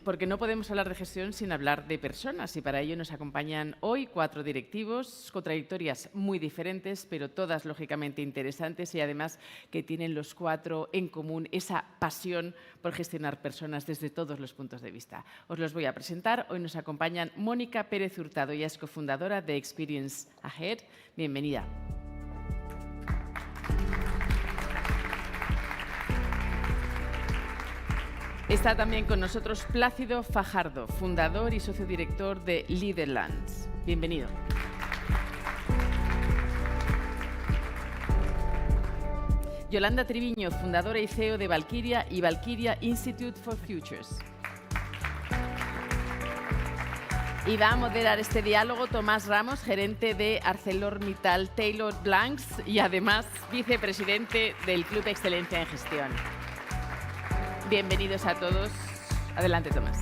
porque no podemos hablar de gestión sin hablar de personas, y para ello nos acompañan hoy 4 directivos con trayectorias muy diferentes, pero todas lógicamente interesantes y además que tienen los 4 en común esa pasión por gestionar personas desde todos los puntos de vista. Os los voy a presentar. Hoy nos acompañan Mónica Pérez Hurtado, ella es cofundadora de Experience Ahead. Bienvenida. Está también con nosotros Plácido Fajardo, fundador y socio director de Leaderlands. Bienvenido. Yolanda Triviño, fundadora y CEO de Valkyria y Valkyria Institute for Futures. Y va a moderar este diálogo Tomás Ramos, gerente de ArcelorMittal Taylor Blancs y además vicepresidente del Club Excelencia en Gestión. Bienvenidos a todos. Adelante, Tomás.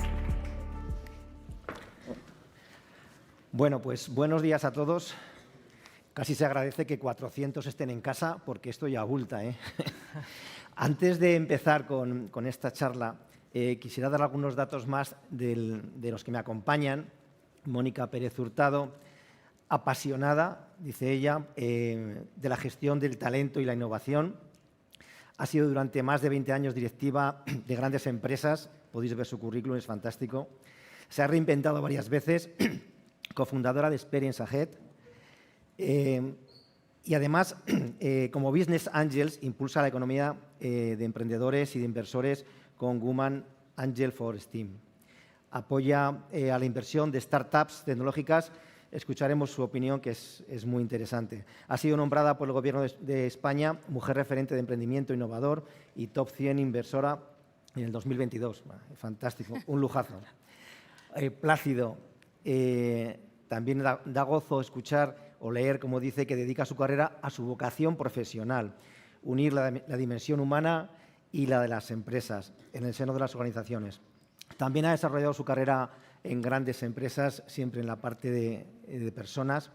Bueno, pues buenos días a todos. Casi se agradece que 400 estén en casa porque esto ya abulta, ¿eh? Antes de empezar con esta charla, quisiera dar algunos datos más de los que me acompañan. Mónica Pérez Hurtado, apasionada, dice ella, de la gestión del talento y la innovación. Ha sido durante más de 20 años directiva de grandes empresas. Podéis ver su currículum, es fantástico. Se ha reinventado varias veces, cofundadora de Experience Ahead. Y además, como Business Angels, impulsa la economía de emprendedores y de inversores con Women Angel for STEAM. Apoya a la inversión de startups tecnológicas. Escucharemos su opinión, que es muy interesante. Ha sido nombrada por el Gobierno de España Mujer Referente de Emprendimiento Innovador y Top 100 Inversora en el 2022. Fantástico, un lujazo. Plácido, también da gozo escuchar o leer, como dice, que dedica su carrera a su vocación profesional, unir la dimensión humana y la de las empresas en el seno de las organizaciones. También ha desarrollado su carrera en grandes empresas, siempre en la parte de personas.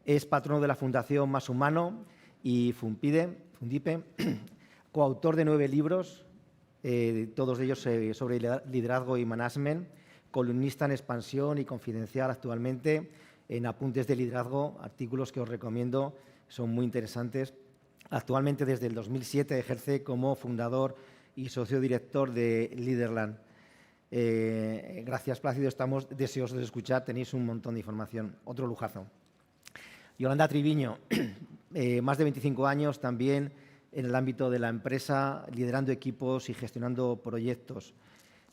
Es patrono de la Fundación Más Humano y Fundipe, coautor de 9 libros, todos ellos sobre liderazgo y management, columnista en Expansión y Confidencial actualmente, en Apuntes de Liderazgo, artículos que os recomiendo, son muy interesantes. Actualmente, desde el 2007, ejerce como fundador y socio director de Leaderland. Gracias, Plácido, estamos deseosos de escuchar, tenéis un montón de información, otro lujazo. Yolanda Triviño, más de 25 años también en el ámbito de la empresa, liderando equipos y gestionando proyectos,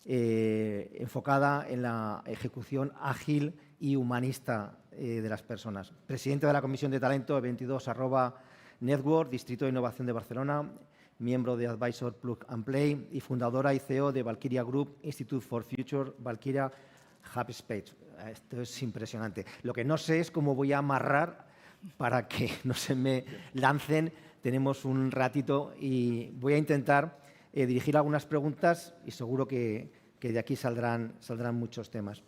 enfocada en la ejecución ágil y humanista de las personas. Presidente de la Comisión de Talento 22@Network, Distrito de Innovación de Barcelona, miembro de Advisor Plug and Play y fundadora y CEO de Valkyria Group Institute for Future, Valkyria Hub Space. Esto es impresionante. Lo que no sé es cómo voy a amarrar para que no se me lancen. Tenemos un ratito y voy a intentar dirigir algunas preguntas y seguro que de aquí saldrán muchos temas.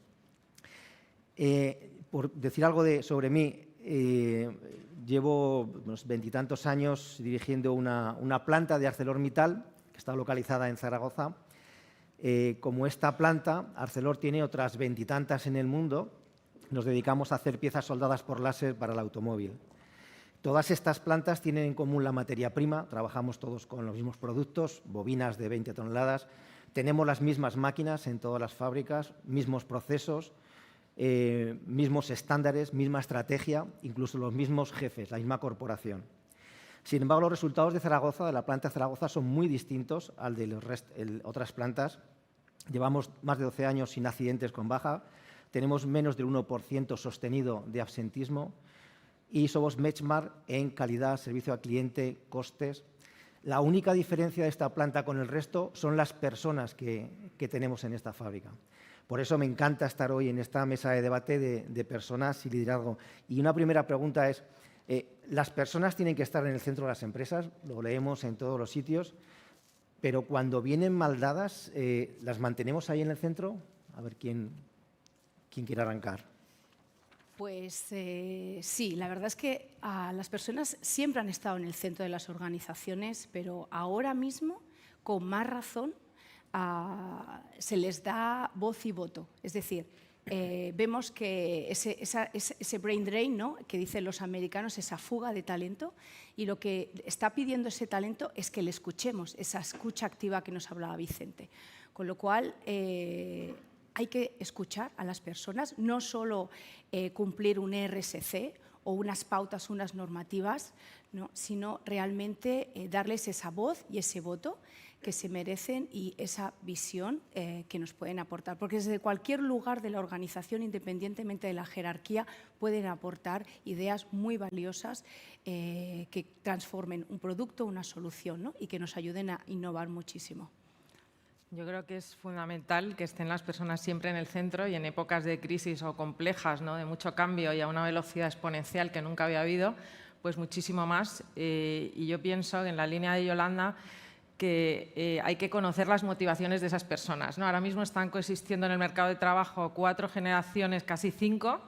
Por decir algo sobre mí, llevo unos 20 y tantos años dirigiendo una planta de ArcelorMittal que está localizada en Zaragoza. Como esta planta, Arcelor tiene otras 20 y tantas en el mundo. Nos dedicamos a hacer piezas soldadas por láser para el automóvil. Todas estas plantas tienen en común la materia prima. Trabajamos todos con los mismos productos, bobinas de 20 toneladas. Tenemos las mismas máquinas en todas las fábricas, mismos procesos, mismos estándares, misma estrategia, incluso los mismos jefes, la misma corporación. Sin embargo, los resultados de Zaragoza, de la planta de Zaragoza, son muy distintos al de otras plantas. Llevamos más de 12 años sin accidentes con baja, tenemos menos del 1% sostenido de absentismo y somos benchmark en calidad, servicio al cliente, costes. La única diferencia de esta planta con el resto son las personas que tenemos en esta fábrica. Por eso me encanta estar hoy en esta mesa de debate de personas y liderazgo. Y una primera pregunta es, ¿las personas tienen que estar en el centro de las empresas? Lo leemos en todos los sitios. Pero cuando vienen mal dadas, ¿las mantenemos ahí en el centro? A ver quién quiere arrancar. Pues sí, la verdad es que las personas siempre han estado en el centro de las organizaciones, pero ahora mismo, con más razón, se les da voz y voto. Es decir, vemos que ese brain drain, ¿no?, que dicen los americanos, esa fuga de talento, y lo que está pidiendo ese talento es que le escuchemos, esa escucha activa que nos hablaba Vicente. Con lo cual, hay que escuchar a las personas, no solo cumplir un RSC o unas pautas, unas normativas, ¿no?, sino realmente darles esa voz y ese voto que se merecen y esa visión que nos pueden aportar. Porque desde cualquier lugar de la organización, independientemente de la jerarquía, pueden aportar ideas muy valiosas que transformen un producto, una solución, ¿no?, y que nos ayuden a innovar muchísimo. Yo creo que es fundamental que estén las personas siempre en el centro y en épocas de crisis o complejas, ¿no?, de mucho cambio y a una velocidad exponencial que nunca había habido, pues muchísimo más. Y yo pienso en la línea de Yolanda que hay que conocer las motivaciones de esas personas, ¿no? Ahora mismo están coexistiendo en el mercado de trabajo 4 generaciones, casi 5,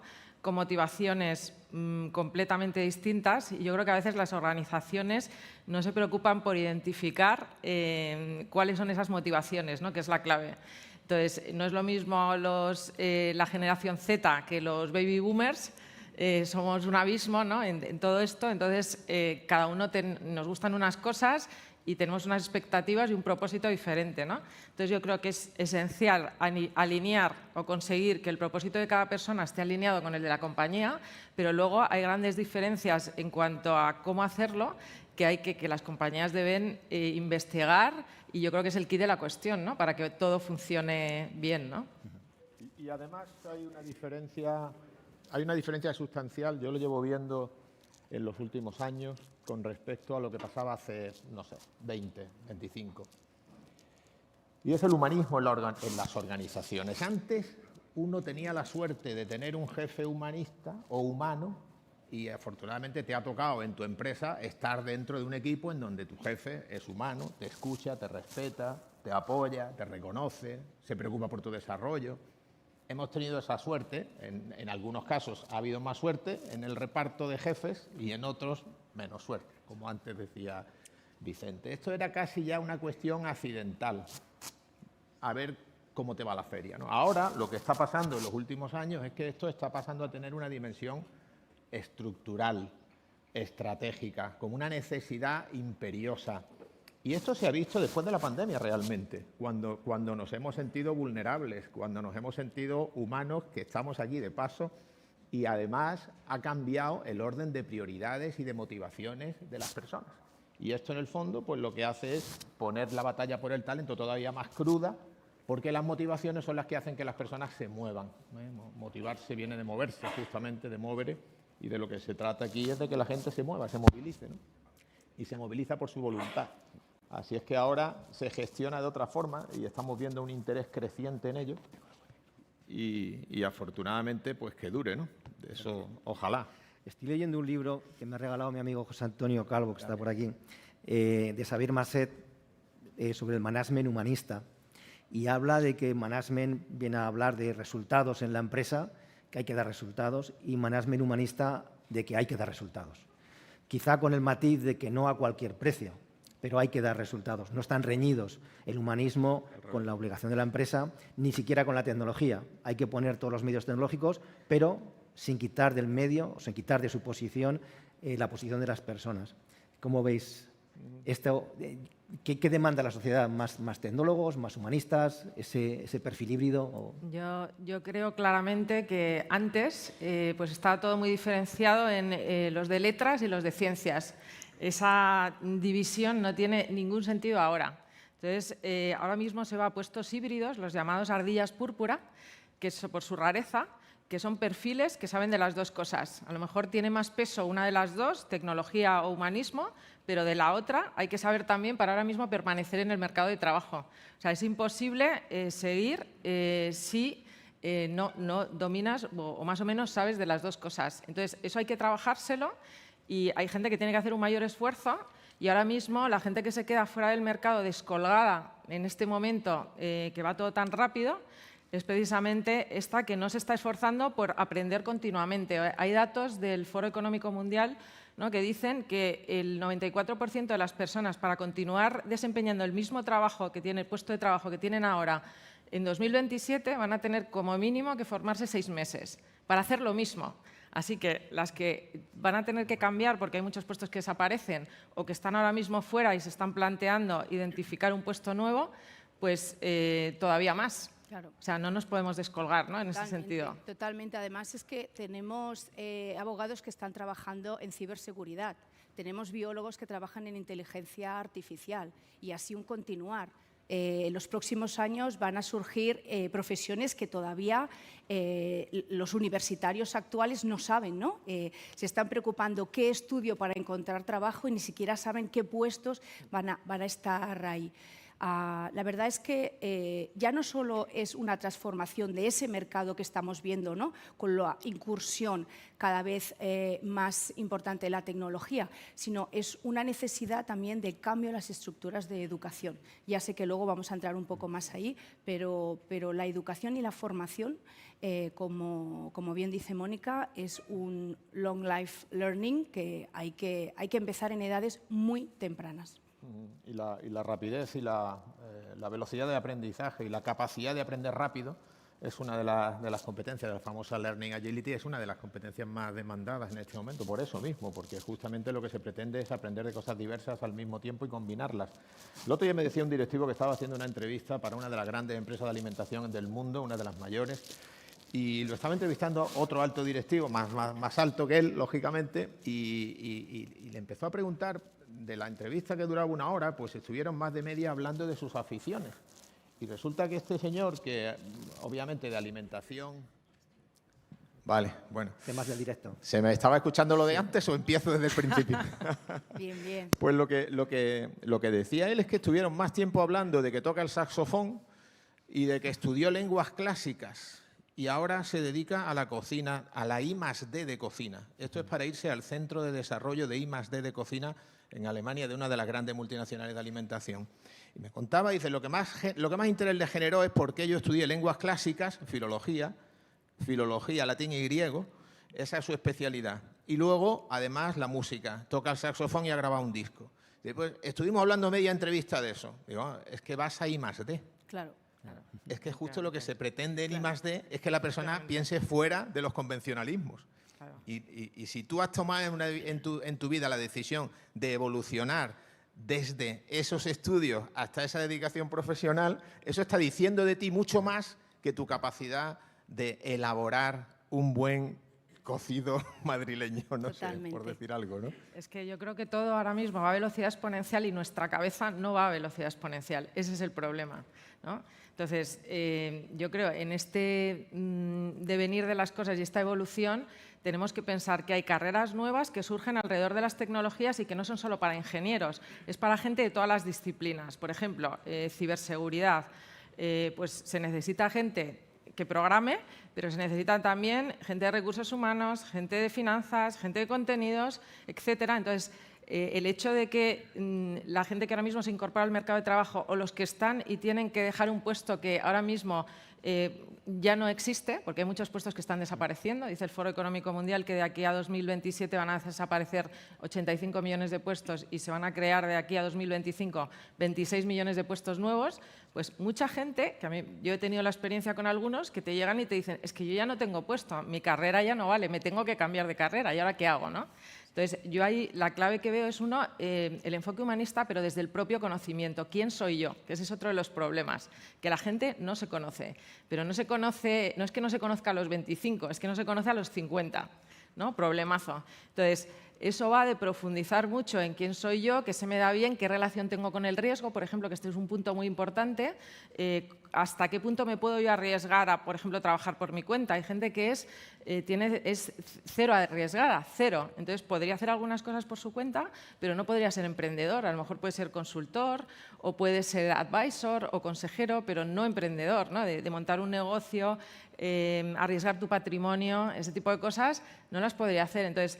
con motivaciones completamente distintas, y yo creo que a veces las organizaciones no se preocupan por identificar cuáles son esas motivaciones, ¿no?, que es la clave. Entonces, no es lo mismo la generación Z que los baby boomers. Somos un abismo, ¿no?, en todo esto. Entonces, cada uno nos gustan unas cosas y tenemos unas expectativas y un propósito diferente, ¿no? Entonces, yo creo que es esencial alinear o conseguir que el propósito de cada persona esté alineado con el de la compañía, pero luego hay grandes diferencias en cuanto a cómo hacerlo que las compañías deben investigar, y yo creo que es el quid de la cuestión, ¿no?, para que todo funcione bien, ¿no? Y además hay una diferencia sustancial, yo lo llevo viendo en los últimos años con respecto a lo que pasaba hace, no sé, 20, 25. Y es el humanismo en las organizaciones. Antes uno tenía la suerte de tener un jefe humanista o humano, y afortunadamente te ha tocado en tu empresa estar dentro de un equipo en donde tu jefe es humano, te escucha, te respeta, te apoya, te reconoce, se preocupa por tu desarrollo. Hemos tenido esa suerte, en algunos casos ha habido más suerte en el reparto de jefes y en otros menos suerte, como antes decía Vicente. Esto era casi ya una cuestión accidental, a ver cómo te va la feria, ¿no? Ahora lo que está pasando en los últimos años es que esto está pasando a tener una dimensión estructural, estratégica, como una necesidad imperiosa. Y esto se ha visto después de la pandemia realmente, cuando nos hemos sentido vulnerables, cuando nos hemos sentido humanos, que estamos aquí de paso, y además ha cambiado el orden de prioridades y de motivaciones de las personas. Y esto en el fondo pues lo que hace es poner la batalla por el talento todavía más cruda, porque las motivaciones son las que hacen que las personas se muevan, ¿no? Motivarse viene de moverse, justamente de mover, y de lo que se trata aquí es de que la gente se mueva, se movilice, ¿no? Y se moviliza por su voluntad. Así es que ahora se gestiona de otra forma y estamos viendo un interés creciente en ello, y afortunadamente pues que dure, ¿no? Eso, ojalá. Estoy leyendo un libro que me ha regalado mi amigo José Antonio Calvo, que está por aquí, de Xavier Masset, sobre el management humanista, y habla de que management viene a hablar de resultados en la empresa, que hay que dar resultados, y management humanista de que hay que dar resultados. Quizá con el matiz de que no a cualquier precio, pero hay que dar resultados. No están reñidos el humanismo con la obligación de la empresa, ni siquiera con la tecnología. Hay que poner todos los medios tecnológicos, pero sin quitar del medio, o sin quitar de su posición, la posición de las personas. ¿Cómo veis esto? ¿Qué demanda la sociedad? ¿Más tecnólogos, más humanistas, ese perfil híbrido? Yo creo claramente que antes pues estaba todo muy diferenciado en los de letras y los de ciencias. Esa división no tiene ningún sentido ahora. Entonces, ahora mismo se va a puestos híbridos, los llamados ardillas púrpura, que es por su rareza, que son perfiles que saben de las dos cosas. A lo mejor tiene más peso una de las dos, tecnología o humanismo, pero de la otra hay que saber también para ahora mismo permanecer en el mercado de trabajo. O sea, es imposible seguir si no dominas o más o menos sabes de las dos cosas. Entonces, eso hay que trabajárselo, y hay gente que tiene que hacer un mayor esfuerzo, y ahora mismo la gente que se queda fuera del mercado descolgada en este momento que va todo tan rápido, es precisamente esta que no se está esforzando por aprender continuamente. Hay datos del Foro Económico Mundial, ¿no?, que dicen que el 94% de las personas, para continuar desempeñando el mismo trabajo que tiene, el puesto de trabajo que tienen ahora, en 2027 van a tener como mínimo que formarse 6 meses para hacer lo mismo. Así que las que van a tener que cambiar porque hay muchos puestos que desaparecen o que están ahora mismo fuera y se están planteando identificar un puesto nuevo, pues todavía más. Claro. O sea, no nos podemos descolgar, ¿no?, en ese sentido. Totalmente. Además, es que tenemos abogados que están trabajando en ciberseguridad, tenemos biólogos que trabajan en inteligencia artificial y así un continuar. En los próximos años van a surgir profesiones que todavía los universitarios actuales no saben, ¿no? Se están preocupando qué estudio para encontrar trabajo y ni siquiera saben qué puestos van a estar ahí. La verdad es que ya no solo es una transformación de ese mercado que estamos viendo, ¿no?, con la incursión cada vez más importante de la tecnología, sino es una necesidad también de cambio en las estructuras de educación. Ya sé que luego vamos a entrar un poco más ahí, pero la educación y la formación, como bien dice Mónica, es un long life learning que hay que empezar en edades muy tempranas. Y la rapidez y la velocidad de aprendizaje y la capacidad de aprender rápido es una de las competencias de la famosa Learning Agility, es una de las competencias más demandadas en este momento, por eso mismo, porque justamente lo que se pretende es aprender de cosas diversas al mismo tiempo y combinarlas. El otro día me decía un directivo que estaba haciendo una entrevista para una de las grandes empresas de alimentación del mundo, una de las mayores, y lo estaba entrevistando otro alto directivo, más alto que él, lógicamente, y le empezó a preguntar. De la entrevista, que duraba 1 hora, pues estuvieron más de media hablando de sus aficiones. Y resulta que este señor, que obviamente de alimentación... Vale, bueno. Temas del directo. ¿Se me estaba escuchando lo de antes o empiezo desde el principio? Bien, bien. Pues lo que decía él es que estuvieron más tiempo hablando de que toca el saxofón y de que estudió lenguas clásicas y ahora se dedica a la cocina, a la I+D de cocina. Esto es para irse al Centro de Desarrollo de I+D de Cocina en Alemania, de una de las grandes multinacionales de alimentación. Y me contaba, dice, lo que más interés le generó es porque yo estudié lenguas clásicas, filología, latín y griego, esa es su especialidad. Y luego, además, la música, toca el saxofón y ha grabado un disco. Después, estuvimos hablando media entrevista de eso. Digo, es que vas a I+D. Claro. Es que justo lo que se pretende en I+D es que la persona piense fuera de los convencionalismos. Claro. Y si tú has tomado en tu vida la decisión de evolucionar desde esos estudios hasta esa dedicación profesional, eso está diciendo de ti mucho más que tu capacidad de elaborar un buen cocido madrileño, no sé, por decir algo, ¿no? Es que yo creo que todo ahora mismo va a velocidad exponencial y nuestra cabeza no va a velocidad exponencial. Ese es el problema, ¿no? Entonces, yo creo en este devenir de las cosas y esta evolución tenemos que pensar que hay carreras nuevas que surgen alrededor de las tecnologías y que no son solo para ingenieros, es para gente de todas las disciplinas. Por ejemplo, ciberseguridad, pues se necesita gente que programe, pero se necesita también gente de recursos humanos, gente de finanzas, gente de contenidos, etcétera. Entonces, el hecho de que la gente que ahora mismo se incorpora al mercado de trabajo o los que están y tienen que dejar un puesto que ahora mismo ya no existe, porque hay muchos puestos que están desapareciendo. Dice el Foro Económico Mundial que de aquí a 2027 van a desaparecer 85 millones de puestos y se van a crear de aquí a 2025 26 millones de puestos nuevos. Pues mucha gente, yo he tenido la experiencia con algunos, que te llegan y te dicen, es que yo ya no tengo puesto, mi carrera ya no vale, me tengo que cambiar de carrera, ¿y ahora qué hago, no? Entonces, yo ahí la clave que veo es, uno, el enfoque humanista, pero desde el propio conocimiento. ¿Quién soy yo? Que ese es otro de los problemas, que la gente no se conoce. Pero no se conoce, no es que no se conozca a los 25, es que no se conoce a los 50, ¿no? Problemazo. Entonces, eso va de profundizar mucho en quién soy yo, qué se me da bien, qué relación tengo con el riesgo, por ejemplo, que este es un punto muy importante, hasta qué punto me puedo yo arriesgar a, por ejemplo, trabajar por mi cuenta. Hay gente que es cero arriesgada, cero. Entonces, podría hacer algunas cosas por su cuenta, pero no podría ser emprendedor. A lo mejor puede ser consultor o puede ser advisor o consejero, pero no emprendedor, ¿no? De montar un negocio, arriesgar tu patrimonio, ese tipo de cosas, no las podría hacer. Entonces,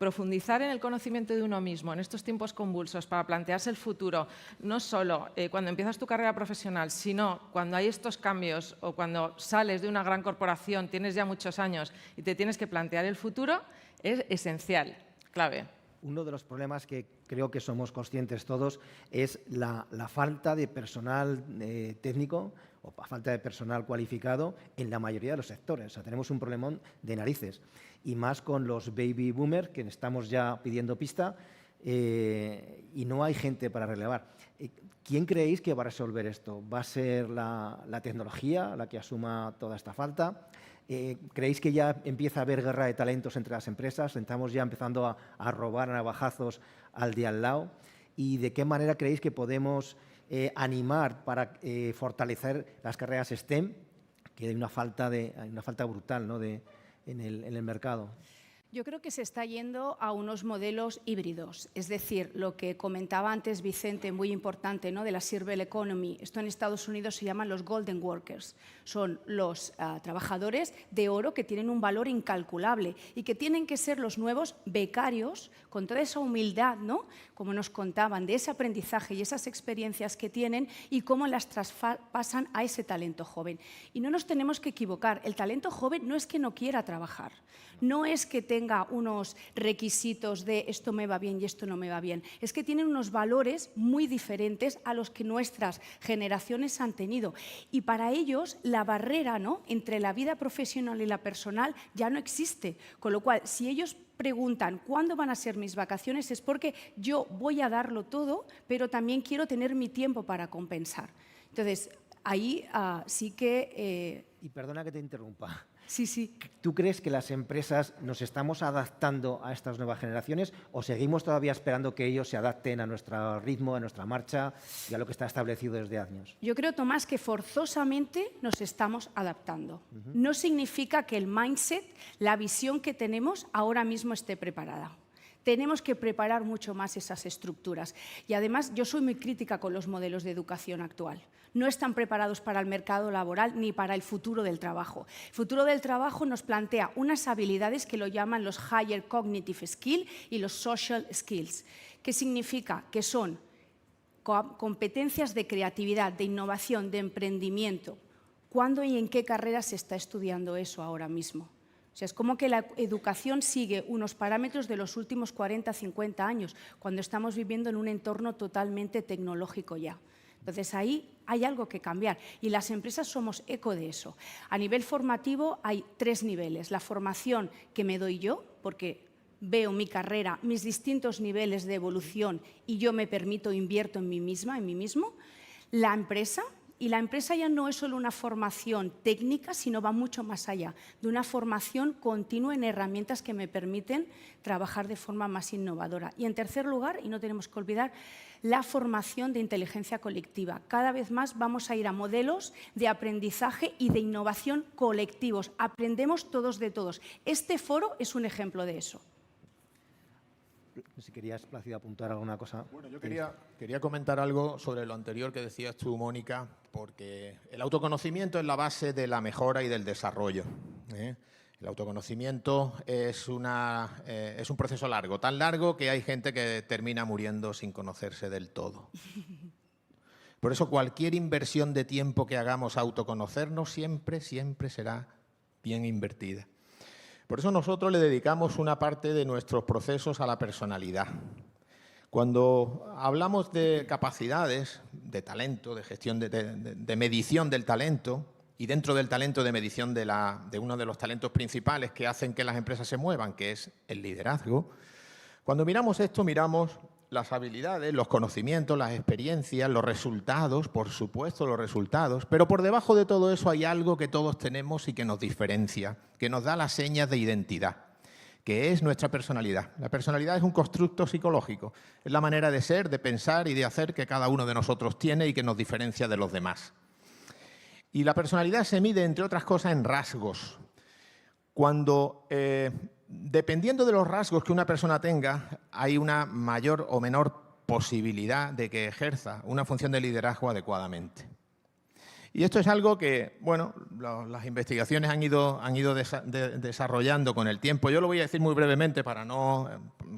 profundizar en el conocimiento de uno mismo en estos tiempos convulsos para plantearse el futuro, no solo cuando empiezas tu carrera profesional, sino cuando hay estos cambios o cuando sales de una gran corporación, tienes ya muchos años y te tienes que plantear el futuro, es esencial, clave. Uno de los problemas que creo que somos conscientes todos es la falta de personal técnico o falta de personal cualificado en la mayoría de los sectores. O sea, tenemos un problemón de narices. Y más con los baby boomers, que estamos ya pidiendo pista y no hay gente para relevar. ¿Quién creéis que va a resolver esto? ¿Va a ser la tecnología la que asuma toda esta falta? ¿Creéis que ya empieza a haber guerra de talentos entre las empresas? ¿Estamos ya empezando a robar a navajazos al de al lado? ¿Y de qué manera creéis que podemos animar para fortalecer las carreras STEM? Que hay una falta brutal, ¿no?, en el mercado. Yo creo que se está yendo a unos modelos híbridos, es decir, lo que comentaba antes Vicente, muy importante, ¿no?, de la Circle Economy. Esto en Estados Unidos se llaman los Golden Workers. Son los trabajadores de oro que tienen un valor incalculable y que tienen que ser los nuevos becarios con toda esa humildad, ¿no?, como nos contaban, de ese aprendizaje y esas experiencias que tienen y cómo las traspasan a ese talento joven. Y no nos tenemos que equivocar, el talento joven no es que no quiera trabajar, no es que tenga unos requisitos de esto me va bien y esto no me va bien, es que tienen unos valores muy diferentes a los que nuestras generaciones han tenido. Y para ellos la barrera, ¿no?, entre la vida profesional y la personal ya no existe, con lo cual si ellos preguntan ¿cuándo van a ser mis vacaciones? Es porque yo voy a darlo todo, pero también quiero tener mi tiempo para compensar. Entonces, ahí sí que… Y perdona que te interrumpa. Sí, sí. ¿Tú crees que las empresas nos estamos adaptando a estas nuevas generaciones o seguimos todavía esperando que ellos se adapten a nuestro ritmo, a nuestra marcha y a lo que está establecido desde años? Yo creo, Tomás, que forzosamente nos estamos adaptando. No significa que el mindset, la visión que tenemos, ahora mismo esté preparada. Tenemos que preparar mucho más esas estructuras. Y además, yo soy muy crítica con los modelos de educación actual. No están preparados para el mercado laboral ni para el futuro del trabajo. El futuro del trabajo nos plantea unas habilidades que lo llaman los Higher Cognitive Skills y los Social Skills. ¿Qué significa? Que son competencias de creatividad, de innovación, de emprendimiento. ¿Cuándo y en qué carrera se está estudiando eso ahora mismo? O sea, es como que la educación sigue unos parámetros de los últimos 40, 50 años, cuando estamos viviendo en un entorno totalmente tecnológico ya. Entonces, ahí hay algo que cambiar y las empresas somos eco de eso. A nivel formativo hay 3 niveles. La formación que me doy yo, porque veo mi carrera, mis distintos niveles de evolución y yo me permito, invierto en mí misma, en mí mismo. La empresa. Y la empresa ya no es solo una formación técnica, sino va mucho más allá, de una formación continua en herramientas que me permiten trabajar de forma más innovadora. Y en tercer lugar, y no tenemos que olvidar, la formación de inteligencia colectiva. Cada vez más vamos a ir a modelos de aprendizaje y de innovación colectivos. Aprendemos todos de todos. Este foro es un ejemplo de eso. Si querías, Plácido, apuntar alguna cosa. Bueno, yo quería comentar algo sobre lo anterior que decías tú, Mónica, porque el autoconocimiento es la base de la mejora y del desarrollo. El autoconocimiento es un proceso largo, tan largo que hay gente que termina muriendo sin conocerse del todo. Por eso cualquier inversión de tiempo que hagamos a autoconocernos siempre será bien invertida. Por eso nosotros le dedicamos una parte de nuestros procesos a la personalidad. Cuando hablamos de capacidades, de talento, de gestión, de medición del talento, y dentro del talento de medición de uno de los talentos principales que hacen que las empresas se muevan, que es el liderazgo, cuando miramos esto, miramos las habilidades, los conocimientos, las experiencias, los resultados, por supuesto los resultados, pero por debajo de todo eso hay algo que todos tenemos y que nos diferencia, que nos da las señas de identidad, que es nuestra personalidad. La personalidad es un constructo psicológico, es la manera de ser, de pensar y de hacer que cada uno de nosotros tiene y que nos diferencia de los demás. Y la personalidad se mide, entre otras cosas, en rasgos. Cuando, dependiendo de los rasgos que una persona tenga, hay una mayor o menor posibilidad de que ejerza una función de liderazgo adecuadamente. Y esto es algo que, bueno, las investigaciones han ido desarrollando con el tiempo. Yo lo voy a decir muy brevemente para no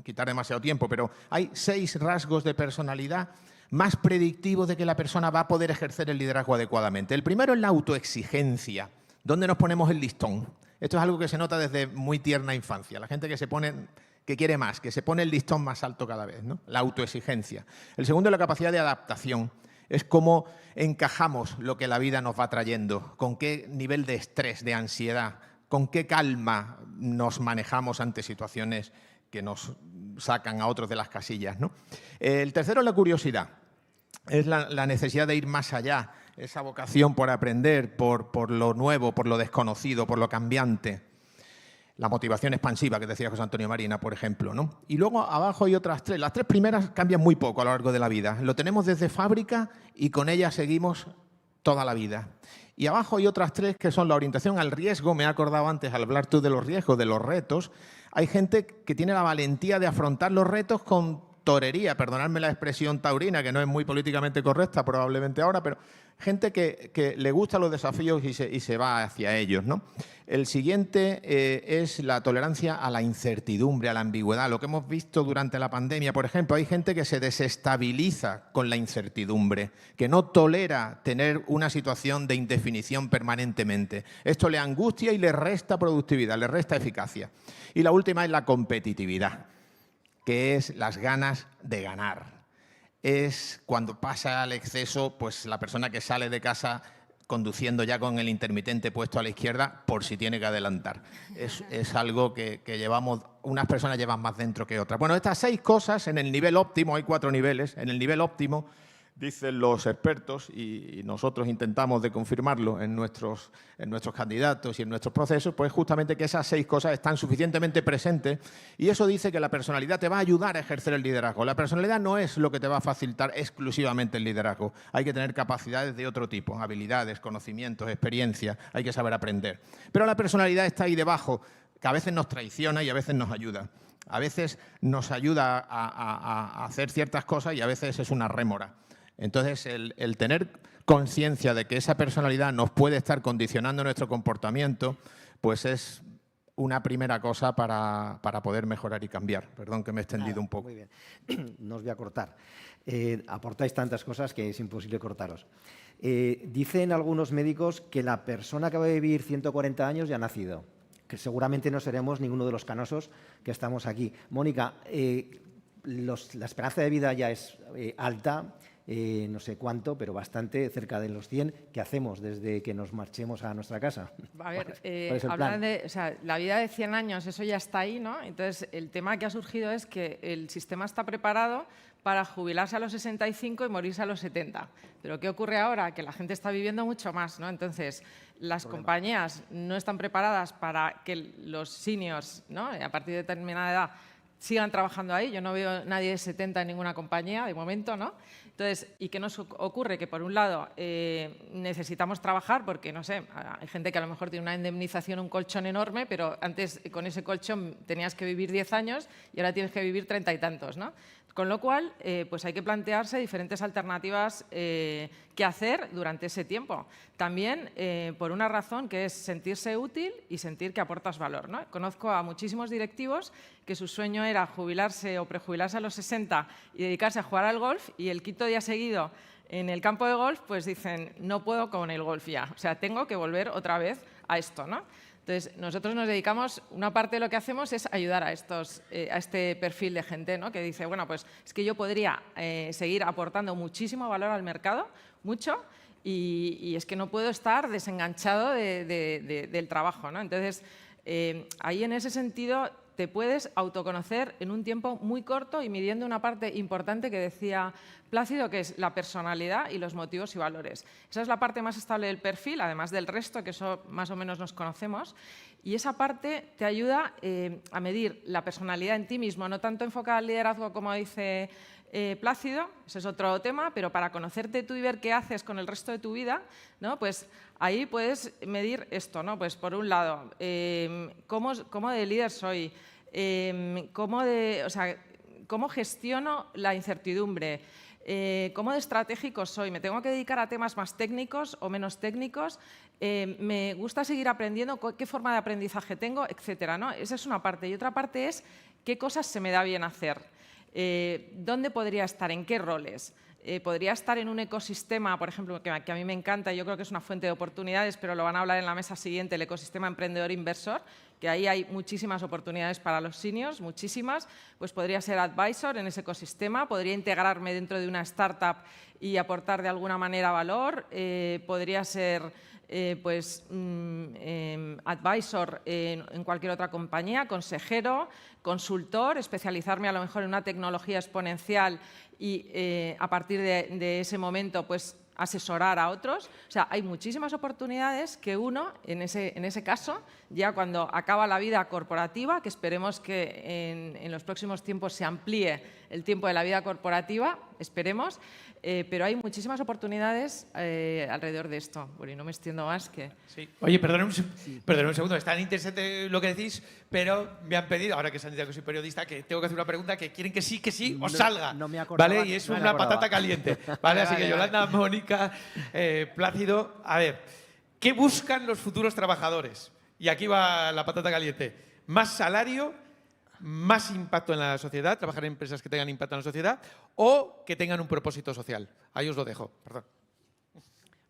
quitar demasiado tiempo, pero hay 6 rasgos de personalidad más predictivos de que la persona va a poder ejercer el liderazgo adecuadamente. El primero es la autoexigencia. ¿Dónde nos ponemos el listón? Esto es algo que se nota desde muy tierna infancia. La gente que quiere más, que se pone el listón más alto cada vez, ¿no? La autoexigencia. El segundo es la capacidad de adaptación. Es cómo encajamos lo que la vida nos va trayendo, con qué nivel de estrés, de ansiedad, con qué calma nos manejamos ante situaciones que nos sacan a otros de las casillas, ¿no? El tercero es la curiosidad. Es la necesidad de ir más allá, esa vocación por aprender, por lo nuevo, por lo desconocido, por lo cambiante. La motivación expansiva, que decía José Antonio Marina, por ejemplo, ¿no? Y luego abajo hay otras 3. Las 3 primeras cambian muy poco a lo largo de la vida. Lo tenemos desde fábrica y con ellas seguimos toda la vida. Y abajo hay otras 3 que son la orientación al riesgo. Me he acordado antes, al hablar tú de los riesgos, de los retos. Hay gente que tiene la valentía de afrontar los retos con torería, perdonadme la expresión taurina, que no es muy políticamente correcta probablemente ahora, pero gente que le gustan los desafíos y se va hacia ellos, ¿no? El siguiente es la tolerancia a la incertidumbre, a la ambigüedad. Lo que hemos visto durante la pandemia, por ejemplo, hay gente que se desestabiliza con la incertidumbre, que no tolera tener una situación de indefinición permanentemente. Esto le angustia y le resta productividad, le resta eficacia. Y la última es la competitividad, que es las ganas de ganar. Es cuando pasa al exceso, pues la persona que sale de casa conduciendo ya con el intermitente puesto a la izquierda por si tiene que adelantar. Es algo que llevamos, unas personas llevan más dentro que otras. Bueno, estas 6 cosas en el nivel óptimo, hay 4 niveles, en el nivel óptimo, dicen los expertos, y nosotros intentamos de confirmarlo en nuestros candidatos y en nuestros procesos, pues justamente que esas 6 cosas están suficientemente presentes, y eso dice que la personalidad te va a ayudar a ejercer el liderazgo. La personalidad no es lo que te va a facilitar exclusivamente el liderazgo. Hay que tener capacidades de otro tipo, habilidades, conocimientos, experiencia, hay que saber aprender. Pero la personalidad está ahí debajo, que a veces nos traiciona y a veces nos ayuda. A veces nos ayuda a hacer ciertas cosas y a veces es una rémora. Entonces, el tener conciencia de que esa personalidad nos puede estar condicionando nuestro comportamiento, pues es una primera cosa para poder mejorar y cambiar. Perdón que me he extendido un poco. Muy bien, no os voy a cortar. Aportáis tantas cosas que es imposible cortaros. Dicen algunos médicos que la persona que va a vivir 140 años ya ha nacido, que seguramente no seremos ninguno de los canosos que estamos aquí. Mónica, la esperanza de vida ya es alta. No sé cuánto, pero bastante, cerca de los 100. ¿Qué hacemos desde que nos marchemos a nuestra casa? A ver, hablan de, o sea, la vida de 100 años, eso ya está ahí, ¿no? Entonces, el tema que ha surgido es que el sistema está preparado para jubilarse a los 65 y morirse a los 70. Pero ¿qué ocurre ahora? Que la gente está viviendo mucho más, ¿no? Entonces, las compañías no están preparadas para que los seniors, ¿no?, a partir de determinada edad, sigan trabajando ahí. Yo no veo nadie de 70 en ninguna compañía, de momento, ¿no? Entonces, ¿y qué nos ocurre? Que, por un lado, necesitamos trabajar porque, no sé, hay gente que a lo mejor tiene una indemnización, un colchón enorme, pero antes con ese colchón tenías que vivir 10 años y ahora tienes que vivir 30 y tantos, ¿no? Con lo cual, pues hay que plantearse diferentes alternativas que hacer durante ese tiempo. También por una razón, que es sentirse útil y sentir que aportas valor, ¿no? Conozco a muchísimos directivos que su sueño era jubilarse o prejubilarse a los 60 y dedicarse a jugar al golf, y el quinto día seguido en el campo de golf pues dicen, no puedo con el golf ya, o sea, tengo que volver otra vez a esto, ¿no? Entonces, nosotros nos dedicamos, una parte de lo que hacemos es ayudar a este perfil de gente, ¿no?, que dice, bueno, pues es que yo podría seguir aportando muchísimo valor al mercado, mucho, y es que no puedo estar desenganchado del trabajo, ¿no? Entonces, ahí en ese sentido te puedes autoconocer en un tiempo muy corto y midiendo una parte importante que decía Plácido, que es la personalidad y los motivos y valores. Esa es la parte más estable del perfil, además del resto, que eso más o menos nos conocemos. Y esa parte te ayuda a medir la personalidad en ti mismo, no tanto enfocada al liderazgo como dice Plácido, ese es otro tema, pero para conocerte tú y ver qué haces con el resto de tu vida, ¿no?, pues ahí puedes medir esto, ¿no? Pues por un lado, ¿cómo de líder soy? ¿Cómo gestiono la incertidumbre? ¿Cómo de estratégico soy? ¿Me tengo que dedicar a temas más técnicos o menos técnicos? ¿Me gusta seguir aprendiendo? ¿Qué forma de aprendizaje tengo? Etcétera, ¿no? Esa es una parte. Y otra parte es qué cosas se me da bien hacer. ¿Dónde podría estar? ¿En qué roles? Podría estar en un ecosistema, por ejemplo, que a mí me encanta y yo creo que es una fuente de oportunidades, pero lo van a hablar en la mesa siguiente, el ecosistema emprendedor-inversor, que ahí hay muchísimas oportunidades para los seniors, muchísimas. Pues podría ser advisor en ese ecosistema, podría integrarme dentro de una startup y aportar de alguna manera valor, podría ser advisor en cualquier otra compañía, consejero, consultor, especializarme a lo mejor en una tecnología exponencial y a partir de ese momento pues asesorar a otros. O sea, hay muchísimas oportunidades que uno, en ese caso, ya cuando acaba la vida corporativa, que esperemos que en los próximos tiempos se amplíe el tiempo de la vida corporativa, esperemos, pero hay muchísimas oportunidades alrededor de esto. Bueno, y no me extiendo más que... Sí. Oye, perdón un segundo, está interesante lo que decís, pero me han pedido, ahora que se han dicho que soy periodista, que tengo que hacer una pregunta que quieren que sí os salga. No me acordaba, ¿vale? Y es no me una acordaba. patata caliente. ¿Vale? Así que Yolanda, Mónica, Plácido, a ver, ¿qué buscan los futuros trabajadores? Y aquí va la patata caliente. ¿Más salario? ¿Más impacto en la sociedad? ¿Trabajar en empresas que tengan impacto en la sociedad? ¿O que tengan un propósito social? Ahí os lo dejo. Perdón.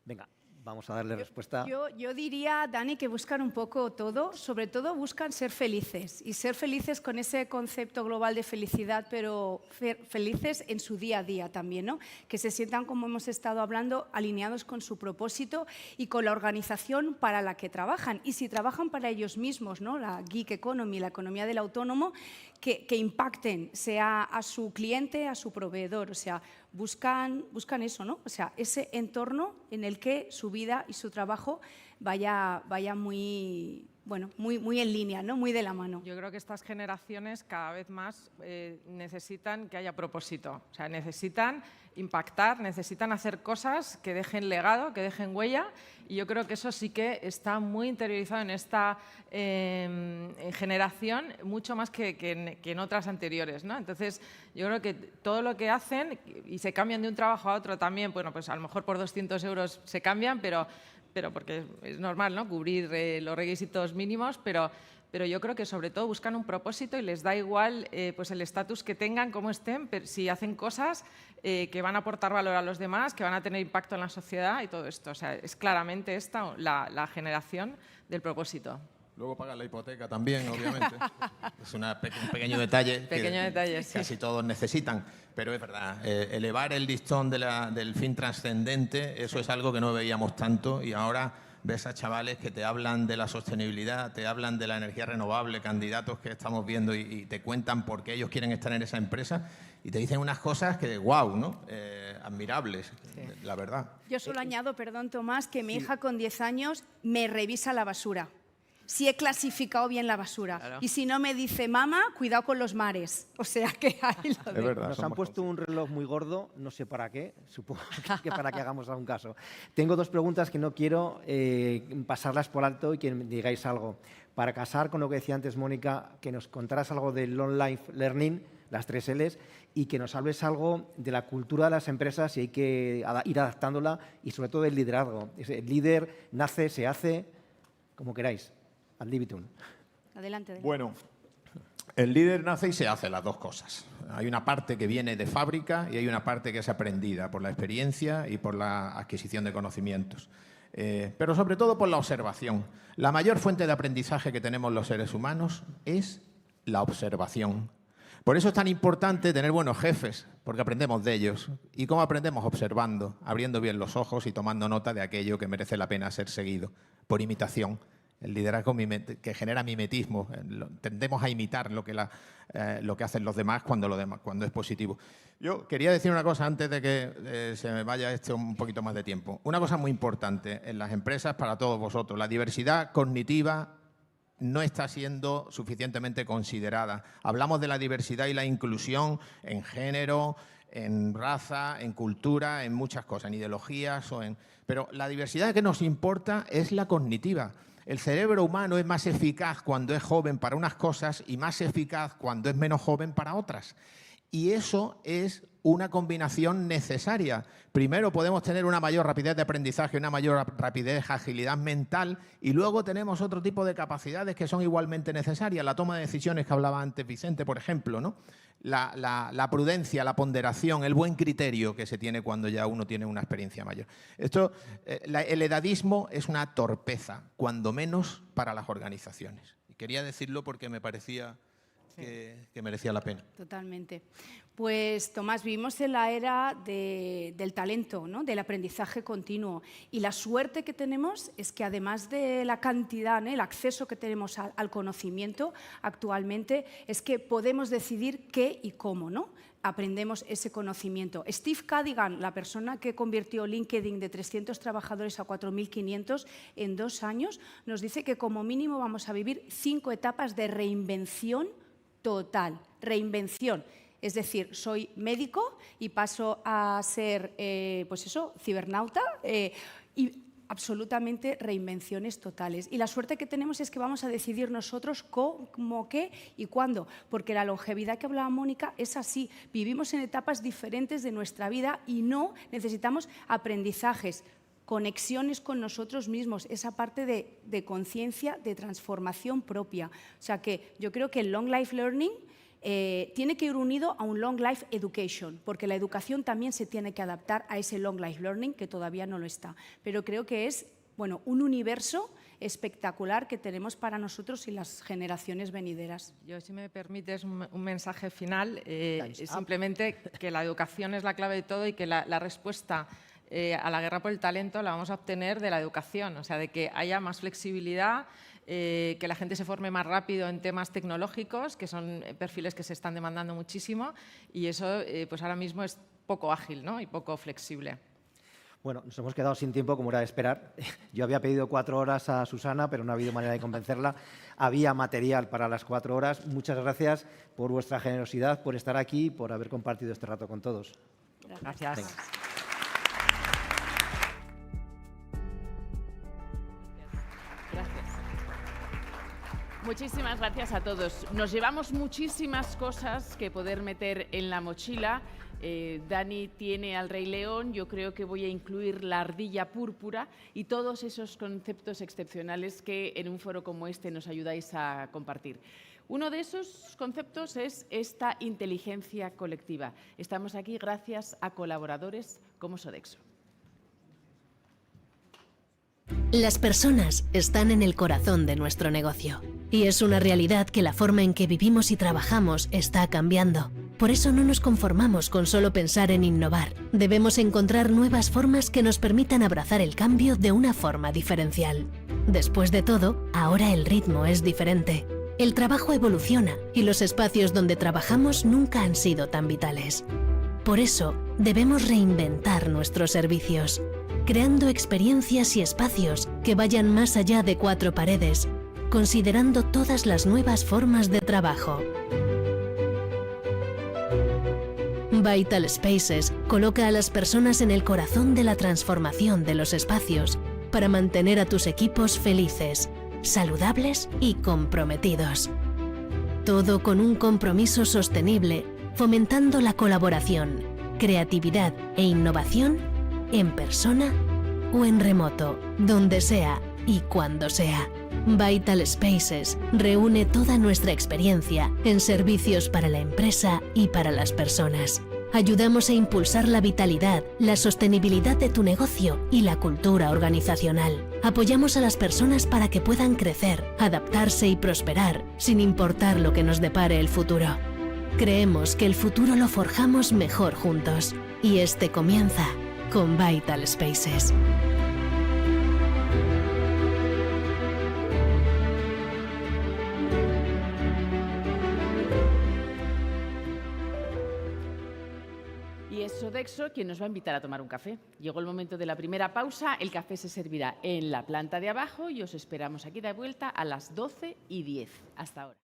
Venga, vamos a darle respuesta. Yo diría, Dani, que buscan un poco todo, sobre todo buscan ser felices y ser felices con ese concepto global de felicidad, pero felices en su día a día también, ¿no? Que se sientan, como hemos estado hablando, alineados con su propósito y con la organización para la que trabajan. Y si trabajan para ellos mismos, ¿no? La gig economy, la economía del autónomo, que impacten, sea a su cliente, a su proveedor, o sea, buscan eso, ¿no? O sea, ese entorno en el que su vida y su trabajo vaya muy, bueno, muy en línea, ¿no? Muy de la mano. Yo creo que estas generaciones cada vez más necesitan que haya propósito, o sea, necesitan impactar, necesitan hacer cosas que dejen legado, que dejen huella, y yo creo que eso sí que está muy interiorizado en esta generación, mucho más que en otras anteriores, ¿no? Entonces, yo creo que todo lo que hacen, y se cambian de un trabajo a otro también, bueno, pues a lo mejor por 200 euros se cambian, pero porque es normal, ¿no? Cubrir los requisitos mínimos, pero yo creo que sobre todo buscan un propósito y les da igual pues el estatus que tengan, cómo estén, pero si hacen cosas que van a aportar valor a los demás, que van a tener impacto en la sociedad y todo esto. O sea, es claramente esta la generación del propósito. Luego pagan la hipoteca también, obviamente. Es un pequeño detalle Pequeño detalle, sí. Casi todos necesitan. Pero es verdad, elevar el listón del fin trascendente, eso es algo que no veíamos tanto y ahora ves a chavales que te hablan de la sostenibilidad, te hablan de la energía renovable, candidatos que estamos viendo y te cuentan por qué ellos quieren estar en esa empresa y te dicen unas cosas que, wow, ¿no? Admirables, sí. La verdad. Yo solo añado, perdón, Tomás, que mi hija con 10 años me revisa la basura. Si he clasificado bien la basura. Claro. Y si no me dice, mamá, cuidado con los mares. O sea que ahí lo es verdad, nos han puesto un reloj muy gordo, no sé para qué, supongo que para que hagamos algún caso. Tengo dos preguntas que no quiero pasarlas por alto y que me digáis algo. Para casar con lo que decía antes Mónica, que nos contaras algo del long life learning, las 3 Ls, y que nos hables algo de la cultura de las empresas y hay que ir adaptándola y sobre todo del liderazgo. El líder nace, se hace, como queráis. Adelante. Bueno, el líder nace y se hace las dos cosas. Hay una parte que viene de fábrica y hay una parte que es aprendida por la experiencia y por la adquisición de conocimientos. Pero sobre todo por la observación. La mayor fuente de aprendizaje que tenemos los seres humanos es la observación. Por eso es tan importante tener buenos jefes, porque aprendemos de ellos. ¿Y cómo aprendemos? Observando, abriendo bien los ojos y tomando nota de aquello que merece la pena ser seguido, por imitación. El liderazgo que genera mimetismo. Tendemos a imitar lo que hacen los demás cuando es positivo. Yo quería decir una cosa antes de que se me vaya un poquito más de tiempo. Una cosa muy importante en las empresas para todos vosotros. La diversidad cognitiva no está siendo suficientemente considerada. Hablamos de la diversidad y la inclusión en género, en raza, en cultura, en muchas cosas, en ideologías. Pero la diversidad que nos importa es la cognitiva. El cerebro humano es más eficaz cuando es joven para unas cosas y más eficaz cuando es menos joven para otras. Y eso es una combinación necesaria. Primero podemos tener una mayor rapidez de aprendizaje, una mayor rapidez, agilidad mental, y luego tenemos otro tipo de capacidades que son igualmente necesarias. La toma de decisiones que hablaba antes Vicente, por ejemplo, ¿no? La prudencia, la ponderación, el buen criterio que se tiene cuando ya uno tiene una experiencia mayor. El edadismo es una torpeza, cuando menos para las organizaciones. Y quería decirlo porque me parecía que merecía la pena. Totalmente. Pues, Tomás, vivimos en la era del talento, ¿no? Del aprendizaje continuo. Y la suerte que tenemos es que, además de la cantidad, ¿no? El acceso que tenemos al conocimiento actualmente, es que podemos decidir qué y cómo, ¿no? Aprendemos ese conocimiento. Steve Cadigan, la persona que convirtió LinkedIn de 300 trabajadores a 4.500 en 2 años, nos dice que como mínimo vamos a vivir 5 etapas de reinvención total. Reinvención. Es decir, soy médico y paso a ser, pues eso, cibernauta y absolutamente reinvenciones totales. Y la suerte que tenemos es que vamos a decidir nosotros cómo, qué y cuándo, porque la longevidad que hablaba Mónica es así. Vivimos en etapas diferentes de nuestra vida y no necesitamos aprendizajes, conexiones con nosotros mismos, esa parte de conciencia, de transformación propia. O sea que yo creo que el Long Life Learning tiene que ir unido a un Long Life Education, porque la educación también se tiene que adaptar a ese Long Life Learning que todavía no lo está. Pero creo que es, bueno, un universo espectacular que tenemos para nosotros y las generaciones venideras. Yo, si me permites, un mensaje final, es simplemente que la educación es la clave de todo y que la respuesta a la guerra por el talento la vamos a obtener de la educación, o sea, de que haya más flexibilidad, que la gente se forme más rápido en temas tecnológicos, que son perfiles que se están demandando muchísimo, y eso pues ahora mismo es poco ágil, ¿no? Y poco flexible. Bueno, nos hemos quedado sin tiempo, como era de esperar. Yo había pedido 4 horas a Susana, pero no ha habido manera de convencerla. Había material para las 4 horas. Muchas gracias por vuestra generosidad, por estar aquí y por haber compartido este rato con todos. Gracias. Venga. Muchísimas gracias a todos. Nos llevamos muchísimas cosas que poder meter en la mochila. Dani tiene al Rey León, yo creo que voy a incluir la ardilla púrpura y todos esos conceptos excepcionales que en un foro como este nos ayudáis a compartir. Uno de esos conceptos es esta inteligencia colectiva. Estamos aquí gracias a colaboradores como Sodexo. Las personas están en el corazón de nuestro negocio y es una realidad que la forma en que vivimos y trabajamos está cambiando. Por eso no nos conformamos con solo pensar en innovar. Debemos encontrar nuevas formas que nos permitan abrazar el cambio de una forma diferencial. Después de todo, ahora el ritmo es diferente. El trabajo evoluciona y los espacios donde trabajamos nunca han sido tan vitales. Por eso, debemos reinventar nuestros servicios, creando experiencias y espacios que vayan más allá de 4 paredes, considerando todas las nuevas formas de trabajo. Vital Spaces coloca a las personas en el corazón de la transformación de los espacios para mantener a tus equipos felices, saludables y comprometidos. Todo con un compromiso sostenible, fomentando la colaboración, creatividad e innovación en persona o en remoto, donde sea y cuando sea. Vital Spaces reúne toda nuestra experiencia en servicios para la empresa y para las personas. Ayudamos a impulsar la vitalidad, la sostenibilidad de tu negocio y la cultura organizacional. Apoyamos a las personas para que puedan crecer, adaptarse y prosperar, sin importar lo que nos depare el futuro. Creemos que el futuro lo forjamos mejor juntos, y este comienza con Vital Spaces. Y es Sodexo quien nos va a invitar a tomar un café. Llegó el momento de la primera pausa, el café se servirá en la planta de abajo y os esperamos aquí de vuelta a las 12:10. Hasta ahora.